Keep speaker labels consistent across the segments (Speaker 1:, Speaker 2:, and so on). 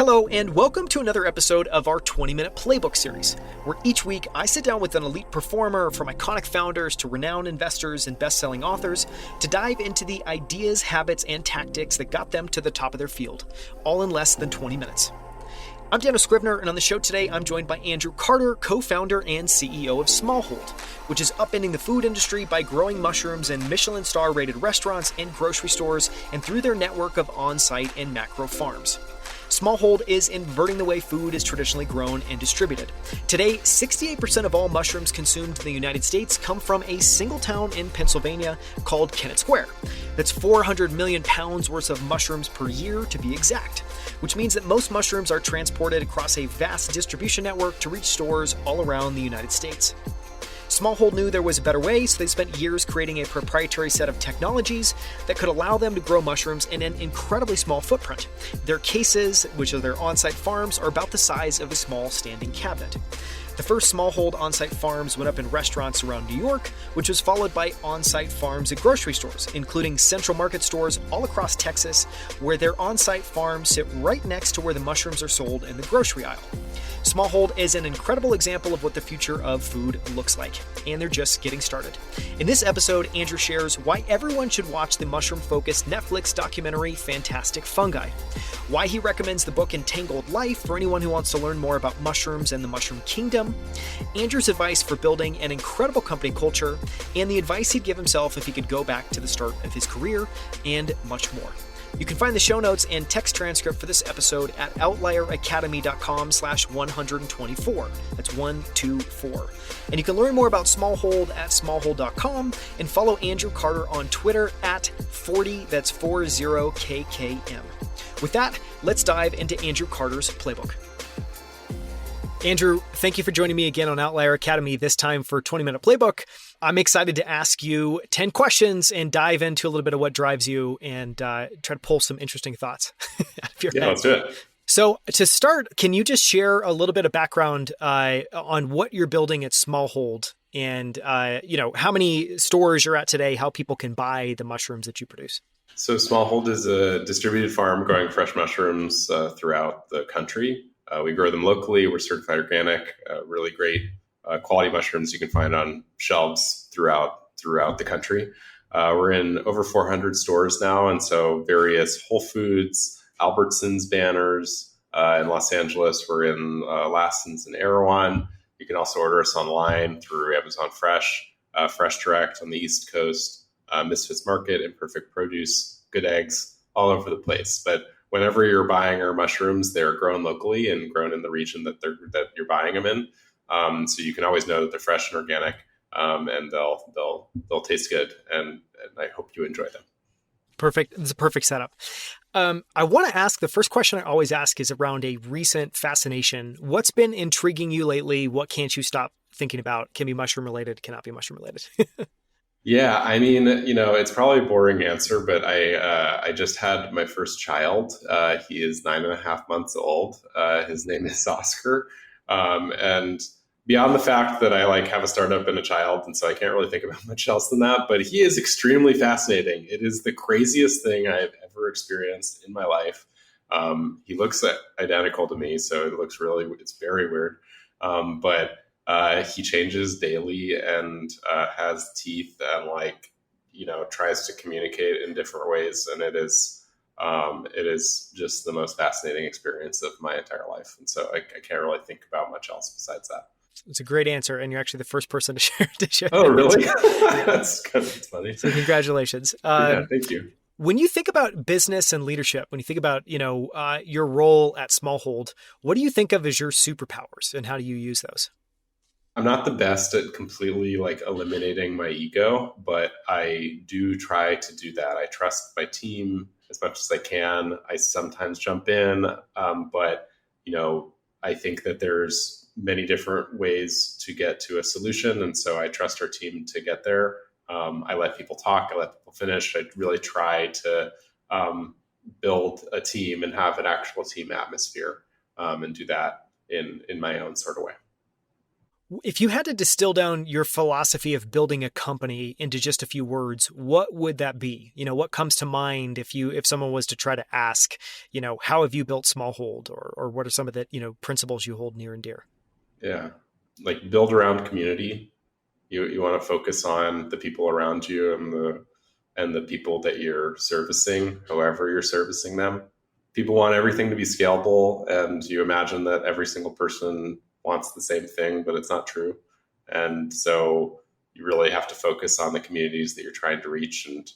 Speaker 1: Hello, and welcome to another episode of our 20-minute Playbook series, where each week I sit down with an elite performer, from iconic founders to renowned investors and best-selling authors, to dive into the ideas, habits, and tactics that got them to the top of their field, all in less than 20 minutes. I'm Scrivner, and on the show today, I'm joined by Andrew Carter, co-founder and CEO of Smallhold, which is upending the food industry by growing mushrooms in Michelin star-rated restaurants and grocery stores, and through their network of on-site and macro farms. Smallhold is inverting the way food is traditionally grown and distributed. Today, 68% of all mushrooms consumed in the United States come from a single town in Pennsylvania called Kennett Square. That's 400 million pounds worth of mushrooms per year, to be exact, which means that most mushrooms are transported across a vast distribution network to reach stores all around the United States. Smallhold knew there was a better way, so they spent years creating a proprietary set of technologies that could allow them to grow mushrooms in an incredibly small footprint. Their cases, which are their on-site farms, are about the size of a small standing cabinet. The first Smallhold on-site farms went up in restaurants around New York, which was followed by on-site farms at grocery stores, including Central Market stores all across Texas, where their on-site farms sit right next to where the mushrooms are sold in the grocery aisle. Smallhold is an incredible example of what the future of food looks like, and they're just getting started. In this episode, Andrew shares why everyone should watch the mushroom-focused Netflix documentary Fantastic Fungi, why he recommends the book Entangled Life for anyone who wants to learn more about mushrooms and the mushroom kingdom, Andrew's advice for building an incredible company culture, and the advice he'd give himself if he could go back to the start of his career, and much more. You can find the show notes and text transcript for this episode at outlieracademy.com/124. That's 124. And you can learn more about Smallhold at smallhold.com and follow Andrew Carter on Twitter at 40, that's 40KKM. With that, let's dive into Andrew Carter's playbook. Andrew, thank you for joining me again on Outlier Academy, this time for 20-minute playbook. I'm excited to ask you 10 questions and dive into a little bit of what drives you and try to pull some interesting thoughts out of your head.
Speaker 2: Let's do it.
Speaker 1: So to start, can you just share a little bit of background on what you're building at Smallhold and how many stores you're at today, how people can buy the mushrooms that you produce?
Speaker 2: So Smallhold is a distributed farm growing fresh mushrooms throughout the country. We grow them locally. We're certified organic, really great quality mushrooms you can find on shelves throughout the country. We're in over 400 stores now, and so various Whole Foods, Albertsons banners in Los Angeles. We're in Lassen's and Erewhon. You can also order us online through Amazon Fresh, Fresh Direct on the East Coast, Misfits Market, Imperfect Produce, Good Eggs, all over the place. But whenever you're buying our mushrooms, they're grown locally and grown in the region that you're buying them in. So you can always know that they're fresh and organic, and they'll taste good. And I hope you enjoy them.
Speaker 1: Perfect. It's a perfect setup. I want to ask, the first question I always ask is around a recent fascination. What's been intriguing you lately? What can't you stop thinking about? Can be mushroom related, cannot be mushroom related.
Speaker 2: Yeah, I mean, it's probably a boring answer, but I just had my first child. He is 9.5 months old. His name is Oscar. And beyond the fact that I have a startup and a child, and so I can't really think about much else than that, but he is extremely fascinating. It is the craziest thing I've ever experienced in my life. He looks identical to me, so it's very weird. But he changes daily and has teeth and tries to communicate in different ways. And it is just the most fascinating experience of my entire life. And so I can't really think about much else besides that.
Speaker 1: It's a great answer. And you're actually the first person to share.
Speaker 2: Oh, really? That's good. That's funny.
Speaker 1: So congratulations.
Speaker 2: Yeah, thank you.
Speaker 1: When you think about business and leadership, when you think about, your role at Smallhold, what do you think of as your superpowers and how do you use those?
Speaker 2: I'm not the best at completely eliminating my ego, but I do try to do that. I trust my team as much as I can. I sometimes jump in, but I think that there's many different ways to get to a solution, and so I trust our team to get there. I let people talk. I let people finish. I really try to build a team and have an actual team atmosphere, and do that in my own sort of way.
Speaker 1: If you had to distill down your philosophy of building a company into just a few words, what would that be? What comes to mind if someone was to try to ask, how have you built Smallhold, or what are some of the, principles you hold near and dear?
Speaker 2: Yeah. Like build around community. You want to focus on the people around you and the people that you're servicing, however you're servicing them. People want everything to be scalable, and you imagine that every single person wants the same thing, but it's not true. And so you really have to focus on the communities that you're trying to reach. And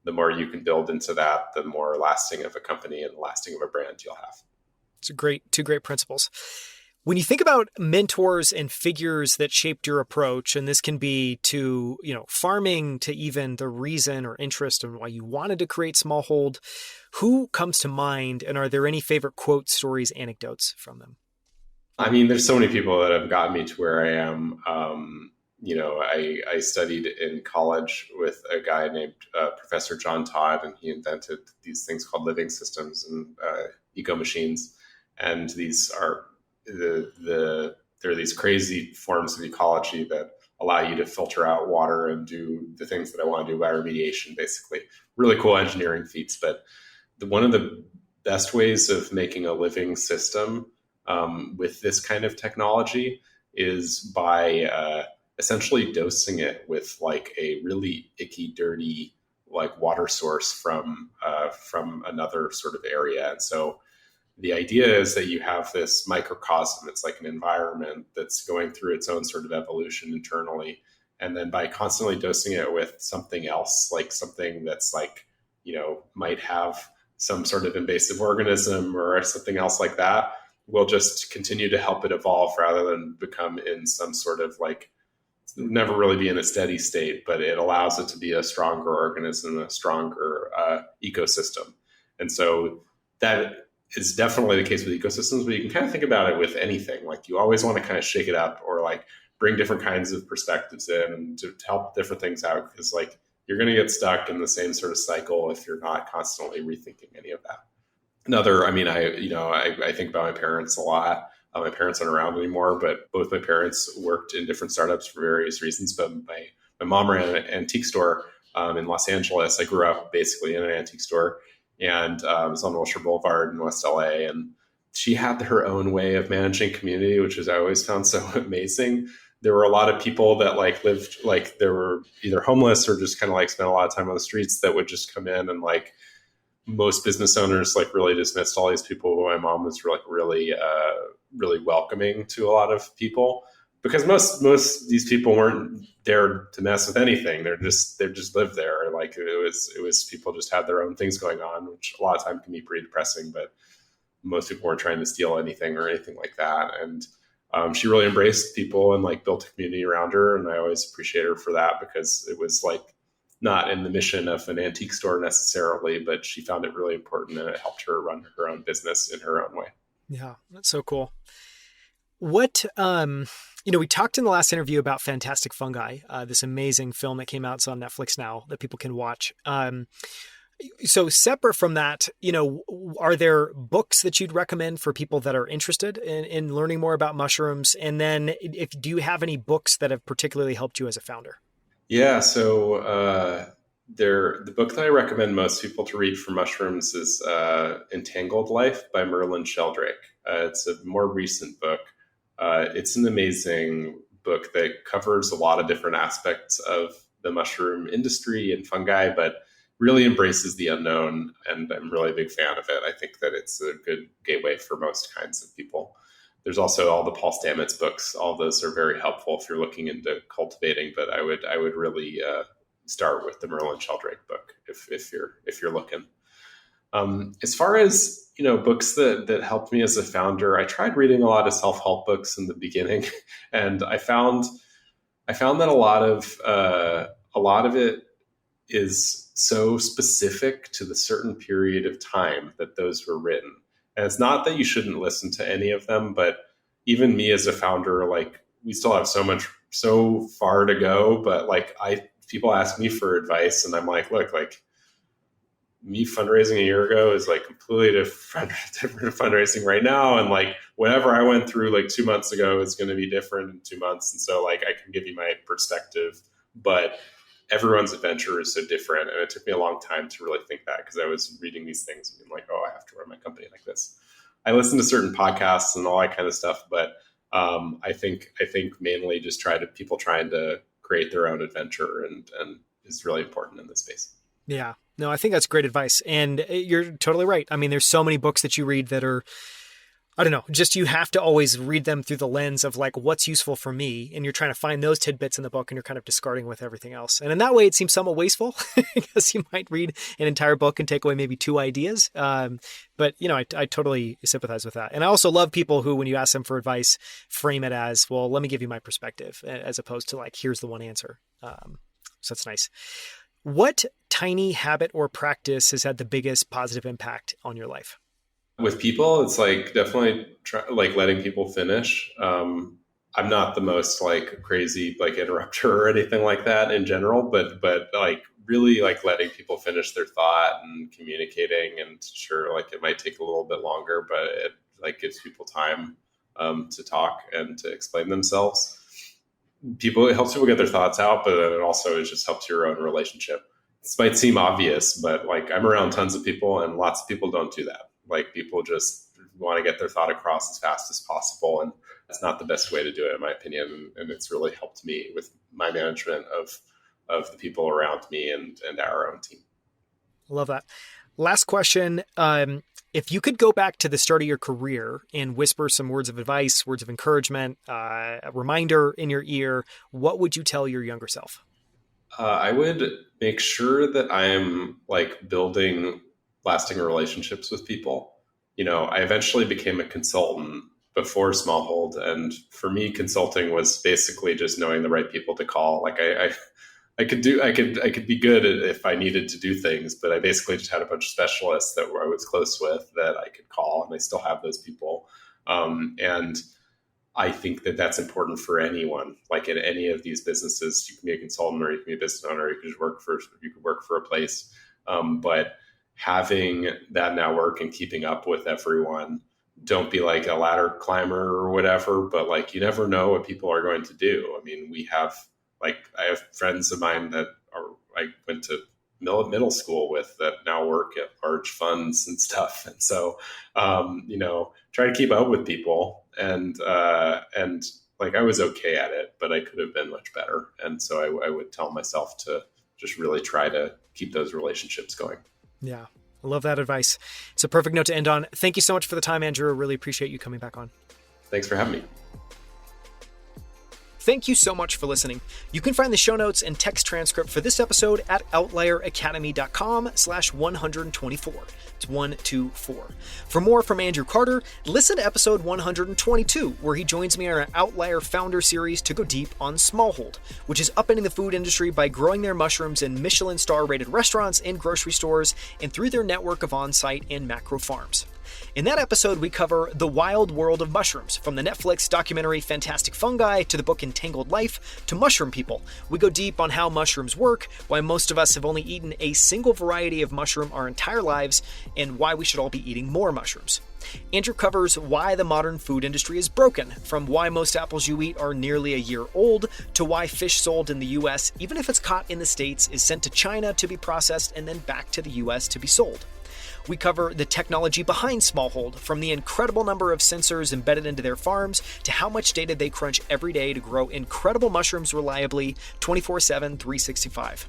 Speaker 2: the more you can build into that, the more lasting of a company and lasting of a brand you'll have.
Speaker 1: It's two great principles. When you think about mentors and figures that shaped your approach, and this can be to, farming, to even the reason or interest in why you wanted to create Smallhold, who comes to mind, and are there any favorite quotes, stories, anecdotes from them?
Speaker 2: I mean, there's so many people that have gotten me to where I am. I studied in college with a guy named Professor John Todd, and he invented these things called living systems and eco machines. And these are there are these crazy forms of ecology that allow you to filter out water and do the things that I want to do by remediation, basically. Really cool engineering feats. But one of the best ways of making a living system with this kind of technology is by essentially dosing it with like a really icky, dirty, like water source from another sort of area. And so the idea is that you have this microcosm. It's like an environment that's going through its own sort of evolution internally. And then by constantly dosing it with something else, like something that's like, might have some sort of invasive organism or something else like that, will just continue to help it evolve rather than become in some sort of like, never really be in a steady state, but it allows it to be a stronger organism, a stronger ecosystem. And so that is definitely the case with ecosystems, but you can kind of think about it with anything. Like you always want to kind of shake it up or like bring different kinds of perspectives in to help different things out, because like you're going to get stuck in the same sort of cycle if you're not constantly rethinking any of that. I think about my parents a lot. My parents aren't around anymore, but both my parents worked in different startups for various reasons. But my mom ran an antique store in Los Angeles. I grew up basically in an antique store, and it was on Wilshire Boulevard in West LA. And she had her own way of managing community, which is I always found so amazing. There were a lot of people that like lived, like they were either homeless or just kind of like spent a lot of time on the streets that would just come in, and like most business owners like really dismissed all these people. My mom was like really welcoming to a lot of people, because most of these people weren't there to mess with anything. They just lived there. Like it was people just had their own things going on, which a lot of time can be pretty depressing, but most people weren't trying to steal anything or anything like that. And she really embraced people and like built a community around her. And I always appreciate her for that, because it was like not in the mission of an antique store necessarily, but she found it really important, and it helped her run her own business in her own way.
Speaker 1: Yeah, that's so cool. What, we talked in the last interview about Fantastic Fungi, this amazing film that came out. It's on Netflix now that people can watch. So separate from that, are there books that you'd recommend for people that are interested in learning more about mushrooms? And then do you have any books that have particularly helped you as a founder?
Speaker 2: Yeah. So the book that I recommend most people to read for mushrooms is Entangled Life by Merlin Sheldrake. It's a more recent book. It's an amazing book that covers a lot of different aspects of the mushroom industry and fungi, but really embraces the unknown. And I'm really a big fan of it. I think that it's a good gateway for most kinds of people. There's also all the Paul Stamets books. All those are very helpful if you're looking into cultivating, but I would really start with the Merlin Sheldrake book if you're looking. As far as books that helped me as a founder, I tried reading a lot of self-help books in the beginning, and I found that a lot of it is so specific to the certain period of time that those were written. And it's not that you shouldn't listen to any of them, but even me as a founder, like we still have so far to go. But like people ask me for advice, and I'm like, look, like me fundraising a year ago is like completely different fundraising right now. And like whatever I went through like 2 months ago is going to be different in 2 months. And so like I can give you my perspective, but everyone's adventure is so different. And it took me a long time to really think that, because I was reading these things and being like, oh, I have to run my company like this. I listen to certain podcasts and all that kind of stuff, but I think mainly just people trying to create their own adventure and is really important in this space.
Speaker 1: Yeah, no, I think that's great advice. And you're totally right. I mean, there's so many books that you read that are, I don't know, just you have to always read them through the lens of like, what's useful for me? And you're trying to find those tidbits in the book and you're kind of discarding with everything else. And in that way, it seems somewhat wasteful because you might read an entire book and take away maybe 2 ideas. But, you know, I totally sympathize with that. And I also love people who, when you ask them for advice, frame it as, well, let me give you my perspective, as opposed to like, here's the one answer. So that's nice. What tiny habit or practice has had the biggest positive impact on your life?
Speaker 2: With people, it's like definitely like letting people finish. I'm not the most like crazy like interrupter or anything like that in general, but like really like letting people finish their thought and communicating. And sure, like it might take a little bit longer, but it like gives people time to talk and to explain themselves. It helps people get their thoughts out, but then it also just helps your own relationship. This might seem obvious, but like I'm around tons of people and lots of people don't do that. Like people just want to get their thought across as fast as possible. And that's not the best way to do it, in my opinion. And it's really helped me with my management of the people around me and our own team.
Speaker 1: Love that. Last question. If you could go back to the start of your career and whisper some words of advice, words of encouragement, a reminder in your ear, what would you tell your younger self?
Speaker 2: I would make sure that I'm like building lasting relationships with people. You know, I eventually became a consultant before Smallhold. And for me, consulting was basically just knowing the right people to call. Like I could be good at if I needed to do things, but I basically just had a bunch of specialists that I was close with that I could call, and I still have those people. And I think that that's important for anyone. Like in any of these businesses, you can be a consultant, or you can be a business owner, you could work for a place. But having that network and keeping up with everyone, don't be like a ladder climber or whatever, but like you never know what people are going to do. I mean, I have friends of mine that I went to middle school with that now work at large funds and stuff. And so, you know, try to keep up with people and like I was okay at it, but I could have been much better. And so I would tell myself to just really try to keep those relationships going.
Speaker 1: Yeah. I love that advice. It's a perfect note to end on. Thank you so much for the time, Andrew. I really appreciate you coming back on.
Speaker 2: Thanks for having me.
Speaker 1: Thank you so much for listening. You can find the show notes and text transcript for this episode at outlieracademy.com/124. It's 124. For more from Andrew Carter, listen to episode 122, where he joins me on our Outlier Founder series to go deep on Smallhold, which is upending the food industry by growing their mushrooms in Michelin star-rated restaurants and grocery stores and through their network of on-site and macro farms. In that episode, we cover the wild world of mushrooms, from the Netflix documentary Fantastic Fungi to the book Entangled Life to Mushroom People. We go deep on how mushrooms work, why most of us have only eaten a single variety of mushroom our entire lives, and why we should all be eating more mushrooms. Andrew covers why the modern food industry is broken, from why most apples you eat are nearly a year old, to why fish sold in the US, even if it's caught in the States, is sent to China to be processed and then back to the US to be sold. We cover the technology behind Smallhold, from the incredible number of sensors embedded into their farms to how much data they crunch every day to grow incredible mushrooms reliably 24/7, 365.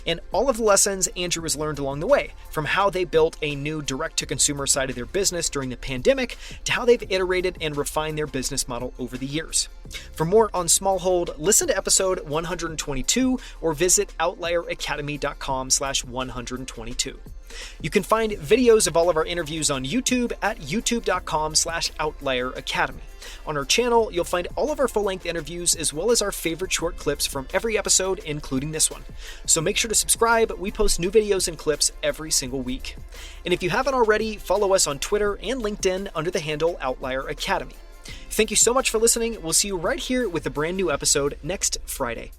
Speaker 1: And all of the lessons Andrew has learned along the way, from how they built a new direct-to-consumer side of their business during the pandemic to how they've iterated and refined their business model over the years. For more on Smallhold, listen to episode 122 or visit outlieracademy.com/122. You can find videos of all of our interviews on YouTube at youtube.com/outlieracademy. On our channel, you'll find all of our full-length interviews as well as our favorite short clips from every episode, including this one. So make sure to subscribe. We post new videos and clips every single week. And if you haven't already, follow us on Twitter and LinkedIn under the handle Outlier Academy. Thank you so much for listening. We'll see you right here with a brand new episode next Friday.